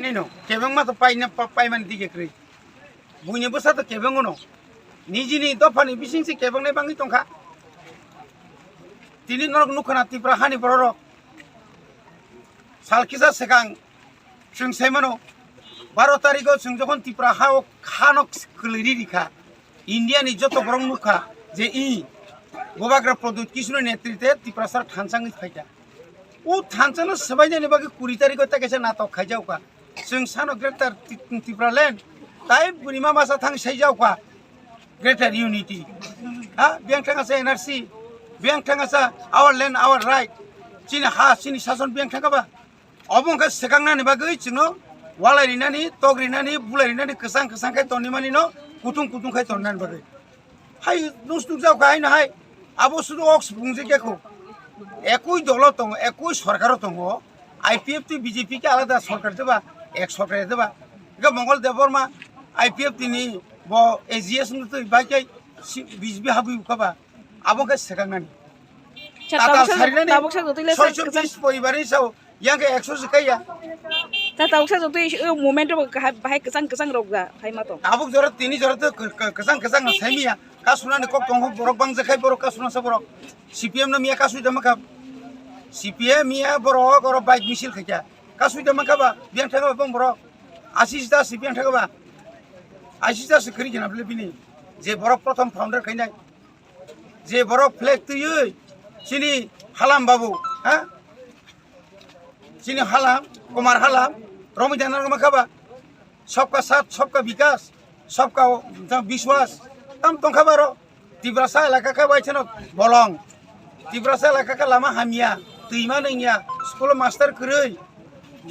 nino kebeng ma to pai man dige kri bunya besa to kebeng no nijini dofani bising si kebeng ne bangi tongka tini norok nukhana tipra hani borok salkisa sekang जों सेमनो 12 तारिखआव जों जखन त्रिपुरा हाव खानक खलैरि रिखा इंडियानि जत बरं मुखा जे इ गोबाग्रा प्रदुत किसुनि नेतृत्वे Tripura sir थानसांनि फायदा ओ थानसांनो सबायनि बागै 20 तारिखआव ताकेसे नाटक खायजावका जों सानो ग्रेटर त्रिपुरा लैंड ताइ बुनिमा मासा थां सायजावका ग्रेटर यूनिटी हा बेंग थांगासे एनआरसी बेंग थांगासा आवर लैंड आवर राइट चिनि हा चिनि शासन बेंग थांगाबा अबंखा सेखांनानै बागै जोंनो वालायरिनानै तगरिनानै बुलायरिनानै कसang खाय तनिमानि न कुथुं खाय तननानै बागै हाय नुस्तुक जावका हाय नाहाय आबो सुदु अक्स बुंजे केखौ একই দল दङ একই सरकार दङ आईपीएफ टी बीजेपी के आलादा सरकार देबा एक सरकार देबा ग मंगल देवबर्मा आईपीएफ तिनि ब एजीएस नु तो बायकै बीजेपी हाबु खबा आबंखा सेखांनानै ताता सारिनानै सयस परिबारनि Sao yang ke eksos kaya tata uksa joto moment bahai kesang rogga hai mato abuk jorat tini jorat kesang saimia kasuna ni kok tongho borok bang jakai borok kasuna sa borok CPM na mia kasu dama kap CPM mia borok oro bike misil khaya kasu dama kaba biang thaga bang borok asista CPM thaga ba asista sekri jana bele bini je borok prothom founder khainai je borok flag tuyui sini halam babu ha sini halam Kumar हालाम रमी जाना मखाबा सबका साथ सबका विकास सबका विश्वास तम तंखाबारो तिब्रासा इलाका का बाइछन बलंग तिब्रासा इलाका का लामा हामिया दैमा नैया स्कुल मास्टर खरै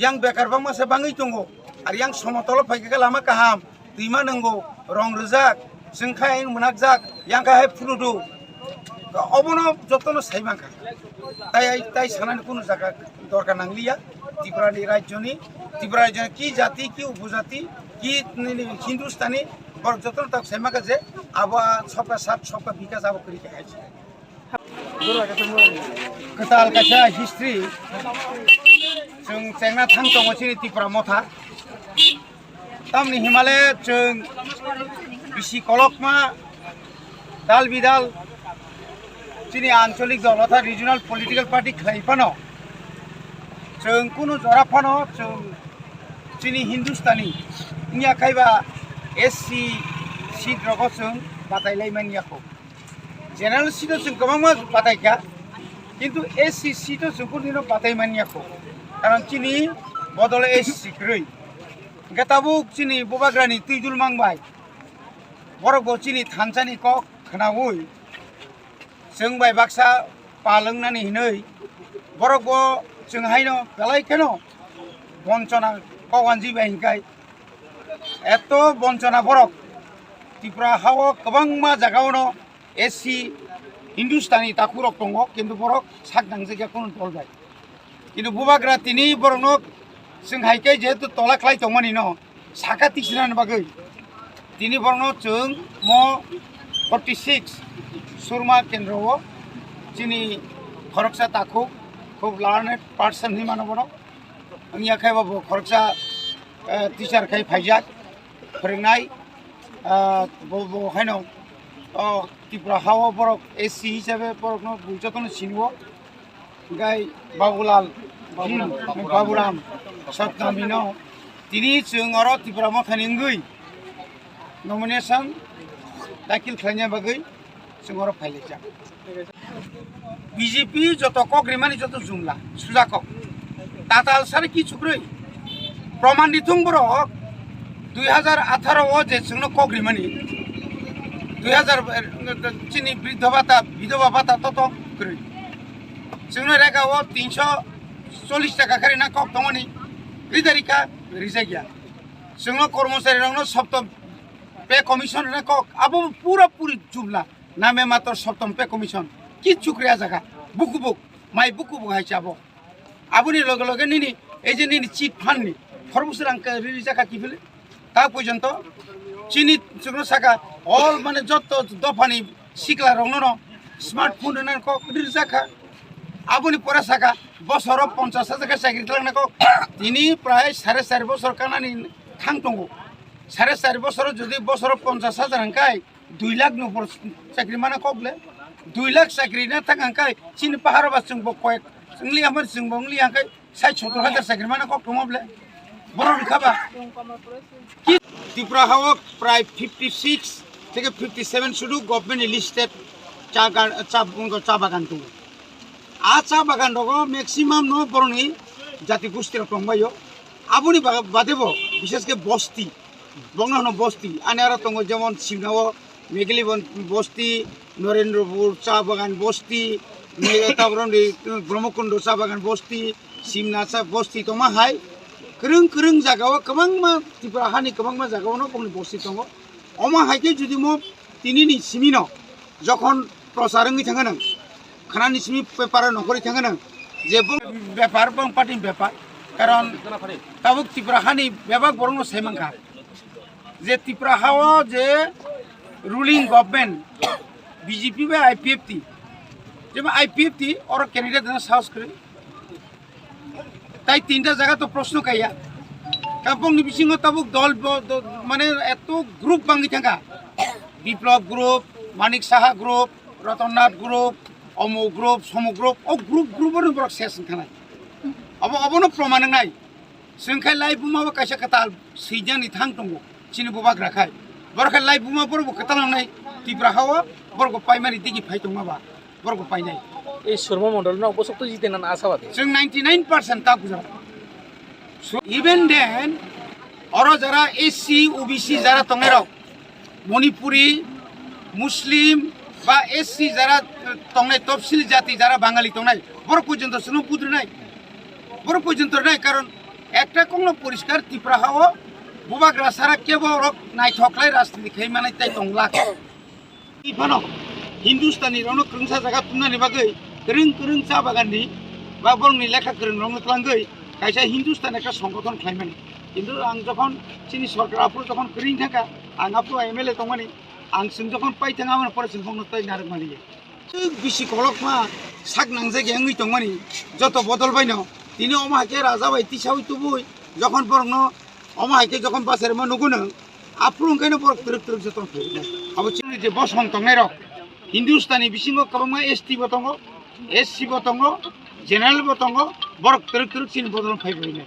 yang बेकार बां मासे बाङै दंगो आरो yang समतल फायका लामा काहाम दैमा नंगो रं रजाक जोंखाय मोनाक जाक yang काहाय फुरुदु अबनो जतनो साइमाखा ताइ सानानि कोनो जागा दरकार नांलिया त्रिपुरा राज्य की जाति की उपजाति की हिंदुस्तानी और जतन तक सेमाका जे अब सबका साथ सबका विकास अब करी है कताल काचा हिस्ट्री जों चेंगना थां दङसिनि त्रिपुरा मथा तामनि हिमालय जों बिसि कलकमा दाल बिदाल चिनि आंचलिक दल अर्थात रिजनल पलिटिकल पार्टी खाइफानो जों कुनु जराफानो जों चिनि हिंदुस्तानी निया खाइबा एससी सीट रगो जों बादायलायमानियाखौ जेनेरेल सीट जों गोबां मा बादायखा किन्तु एससी सीट जों कुनु बादायमानियाखौ कारण चिनि बदल एससी ग्रै गताबु चिनि बबाग्रानि तुइदुल मांबाय बरगो चिनि थानसानि क खनावै जों बाय बाक्सा पालोंनानै हिनै बरगो जों हायनो बेलायखेनो बंचना कवानजि बाहिंखाय एत बंचना बरक त्रिपुरा हाव गोबां मा जागावनो एससी हिंदुस्तानी ताकुरक दङ किन्तु बरक सागदां जायगा कोनो दलबाय किन्तु बुबाग्रा तिनि बरनो जों हायखाय जेहेतु तलाख्लाय दंमानि न साखा तिसिनानि बागै तिनि बरनो जों म 46 सुरमा केन्द्रआव जोंनि खरकसा ताखु खूब लार्नेड पार्सन ही मानो बनो अंगी आखाय बाबू खरकसा टीचर खाय फाइजाक फोरोंनाय बो हायनो त्रिपुरा हाव बरक एससी हिसाबै बरकनो बुजतनो सिनबो गाय बाबुलाल बाबुराम सतनामिनो तिनि जों अर त्रिपुरा मथानि गै नमिनेशन दाखिल खालामनाय बागै जों अर फाइलायजा बीजेपी जत कग्रिमानि जत जुमला सुजाक ताताल सारे की छुक्रै प्रमाण दिथुं बरक 2018 जे जोंनो कग्रिमानि 2000 चिनि वृद्ध विधवा भाता तत ग्रै जोंनो रेगाव 340 टाका खारिना कक दङनि रिदारिका रिजागिया जोंनो कर्मचारी रंनो सप्तम पे कमिशन रे कक आबो पूरा पूरी जुमला नामे मात्र सप्तम पे कमिशन की चुक्रिया जागा बुकुबुक माइ बुकुबुक हाइचाबो आबुनि लगे लगे निनि এই যে নিনি চিট ফান্ডনি খরবুসের আঙ্কা রিলিজ জাকা কি ফেলে তা পর্যন্ত চিনি চুগ্র সাকা অল মানে যত দফানি শিকলা রং ন স্মার্টফোন ক রিলিজ জাকা আপনি পরে থাকা বছর 50,000 চাকরি থাকনাকো তিনি প্রায় 4.5 বছর কানানি থাং দङ 4.5 বছর যদি বছর 50,000 হাঙ্কাই 2 লাখ নবর চাকরি মানে কবলে 2 লাখ চাকরি না থাক হাঙ্কাই চিনি পাহাড় বা जों কয়েক जोंলি আমার जों বংলি হাঙ্কাই 60-70,000 চাকরি মানে কব দङবলে বড় খাবা কি ত্রিপুরা হাওয়া প্রায় 56 থেকে 57 শুধু গভর্নমেন্ট লিস্টেড চা বাগান দङ চা বাগান দङ ম্যাক্সিমাম ন বরনি জাতি গোষ্ঠীর দংবাयो আপনি বাদেব বিশেষ করে বস্তি বংন বস্তি আনে আর দङ যেমন সিংনাও মেঘলিবন বস্তি নরেন্দ্রপুর চা বাগান বস্তি তারপরে ব্রহ্মকুণ্ড চা বাগান বস্তি সিমনা চা বস্তি দमा हाय गोरों गोरों जागाव गोबां ত্রিপুরা हानि गोबां जागावनो गमनि बस्ति दङ अमा हायके जुदि म तिनिनि सिमिन যখন প্রচারঙ্গি थाङो नों খানানি সিমি পেপার নকরি थाङो नों যে ব্যাপার বং পার্টি ব্যাপার কারণ তাবুক ত্রিপুরা हानि বেবাক বরং সেমাঙ্কা যে ত্রিপুরা হাওয়া যে রুলিং গভর্নমেন্ট বিজেপি বা আইপিএফটি যেমন আইপিএফটি और ক্যান্ডিডেট না সাহস করে তাই তিনটা জায়গা তো প্রশ্ন কাইয়া কাপংনি বিসিং তাবুক দল মানে এত গ্রুপ বাঙ্গি থাকা বিপ্লব group Manik Saha group রতননাথ group অমো group সমু গ্রুপ ও গ্রুপের উপর শেষ থানা অবনো প্রমাণ নাই जोंखाय লাই বুমাবো কাইসা কাতাল সৈজানি থাং দङ চিনি বুবাক রাখাय বরখাय লাই বুমা বরबो কাতাलांनाय ত্রিপুরা হাওয়া বরगो पाइमारि दिगि फाय दङबा बरगो पाइनाय এই শর্মা মন্ডল না উপযুক্ত জিতে না আশাবাদী जों 99% তা গুজরাট ইভেন দেন और যারা এসসি ওবিসি যারা দङের মণিপুরি মুসলিম বা এসসি যারা দঙনাय তফসিল জাতি যারা বাঙালি দঙনাय বড় পর্যন্ত শুনো পুদ্র নাই বড় পর্যন্ত নাই কারণ একটা কোনো পরিষ্কার ত্রিপুরা হাওয়া বুবাগ্রা সারা কেবল নাইথকলাই রাজনীতি খাইমানাय তাই দंला ইফানো হিন্দুস্তানি রনো krungsa জায়গা তুমনানি বাগै गोरों गोरों চা বাগাননি বা বংনি লেখা गोरों রং তলাঙ্গै কাইসা হিন্দুস্তান একটা সংগঠন খাইমানি কিন্তু আং যখন চিনি সরকার আপু যখন করিং থাকা আং আপু এমএলএ দंमानि आं जों যখন পাই थाङा আমার পরে जों হংनो তাই নারक मालिगे बिसि कलकमा साक नांजे गेंगै दंमानि যত বদল বাইনো তিনি অমাহাকে রাজা বাইতি সাউই তুবুই যখন বরং অমাহাকে যখন বাসের মা নগুনো আপ্রুংখাইনো বরক তরক তরক যতন ফেলে আবো চিনি যে বসং দंनाय রক হিন্দুস্তানি বিসিङाव गोबां एसटी बो दङ एससी बो दङ जेनेरेल बो दङ बरक तोरक तोरक चिन बदल फैबायनो